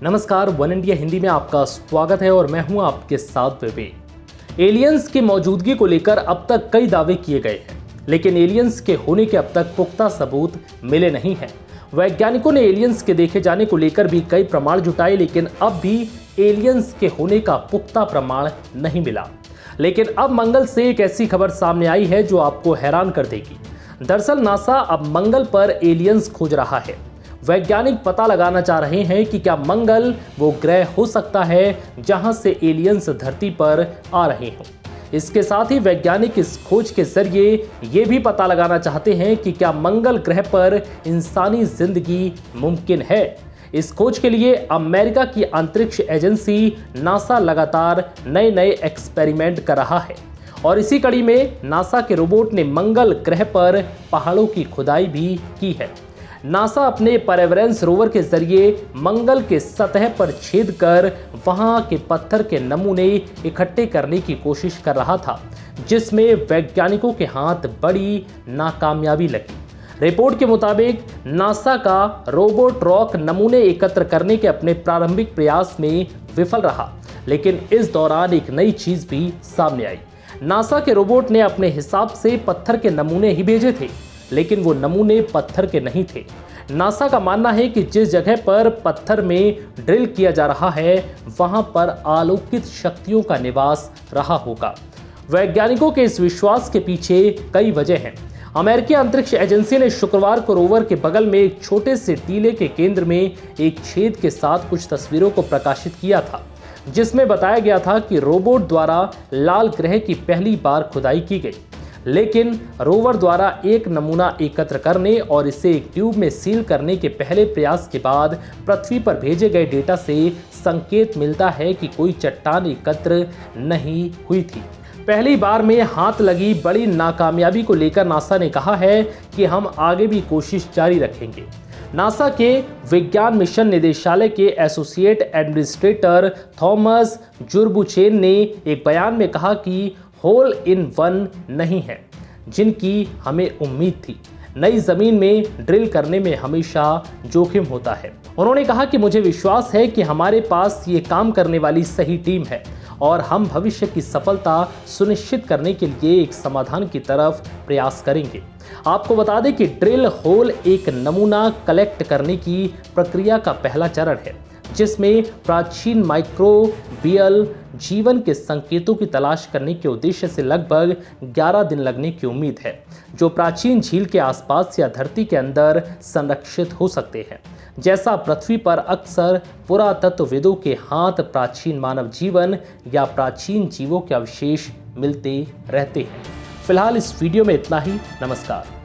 नमस्कार, one India Hindi में आपका स्वागत है और मैं हूं आपके साथ विवेक। एलियंस की मौजूदगी को लेकर अब तक कई दावे किए गए हैं, लेकिन एलियंस के होने के अब तक पुख्ता सबूत मिले नहीं हैं। वैज्ञानिकों ने एलियंस के देखे जाने को लेकर भी कई प्रमाण जुटाए, लेकिन अब भी एलियंस के होने का पुख्ता प्रमाण नहीं मिला। लेकिन अब मंगल से एक ऐसी खबर सामने आई है जो आपको हैरान कर देगी। दरअसल नासा अब मंगल पर एलियंस खोज रहा है। वैज्ञानिक पता लगाना चाह रहे हैं कि क्या मंगल वो ग्रह हो सकता है जहां से एलियंस धरती पर आ रहे हों। इसके साथ ही वैज्ञानिक इस खोज के जरिए ये भी पता लगाना चाहते हैं कि क्या मंगल ग्रह पर इंसानी जिंदगी मुमकिन है। इस खोज के लिए अमेरिका की अंतरिक्ष एजेंसी नासा लगातार नए नए एक्सपेरिमेंट कर रहा है और इसी कड़ी में नासा के रोबोट ने मंगल ग्रह पर पहाड़ों की खुदाई भी की है। नासा अपने परसेवरेंस रोवर के जरिए मंगल के सतह पर छेद कर वहां के पत्थर के नमूने इकट्ठे करने की कोशिश कर रहा था, जिसमें वैज्ञानिकों के हाथ बड़ी नाकामयाबी लगी। रिपोर्ट के मुताबिक नासा का रोबोट रॉक नमूने एकत्र करने के अपने प्रारंभिक प्रयास में विफल रहा, लेकिन इस दौरान एक नई चीज भी सामने आई। नासा के रोबोट ने अपने हिसाब से पत्थर के नमूने ही भेजे थे, लेकिन वो नमूने पत्थर के नहीं थे। नासा का मानना है कि जिस जगह पर पत्थर में ड्रिल किया जा रहा है वहां पर अलौकिक शक्तियों का निवास रहा होगा। वैज्ञानिकों के इस विश्वास के पीछे कई वजह हैं। अमेरिकी अंतरिक्ष एजेंसी ने शुक्रवार को रोवर के बगल में एक छोटे से टीले के केंद्र में एक छेद के साथ कुछ तस्वीरों को प्रकाशित किया था, जिसमें बताया गया था कि रोबोट द्वारा लाल ग्रह की पहली बार खुदाई की गई। लेकिन रोवर द्वारा एक नमूना एकत्र करने और इसे एक ट्यूब में सील करने के पहले प्रयास के बाद पृथ्वी पर भेजे गए डेटा से संकेत मिलता है कि कोई चट्टान एकत्र नहीं हुई थी। पहली बार में हाथ लगी बड़ी नाकामयाबी को लेकर नासा ने कहा है कि हम आगे भी कोशिश जारी रखेंगे। नासा के विज्ञान मिशन निदेशालय के एसोसिएट एडमिनिस्ट्रेटर थॉमस जुरबुचेन ने एक बयान में कहा कि होल इन वन नहीं है जिनकी हमें उम्मीद थी। नई जमीन में ड्रिल करने में हमेशा जोखिम होता है। उन्होंने कहा कि मुझे विश्वास है कि हमारे पास ये काम करने वाली सही टीम है और हम भविष्य की सफलता सुनिश्चित करने के लिए एक समाधान की तरफ प्रयास करेंगे। आपको बता दें कि ड्रिल होल एक नमूना कलेक्ट करने की प्रक्रिया का पहला चरण है, जिसमें प्राचीन माइक्रोबियल जीवन के संकेतों की तलाश करने के उद्देश्य से लगभग 11 दिन लगने की उम्मीद है, जो प्राचीन झील के आसपास या धरती के अंदर संरक्षित हो सकते हैं। जैसा पृथ्वी पर अक्सर पुरातत्वविदों के हाथ प्राचीन मानव जीवन या प्राचीन जीवों के अवशेष मिलते रहते हैं। फिलहाल इस वीडियो में इतना ही। नमस्कार।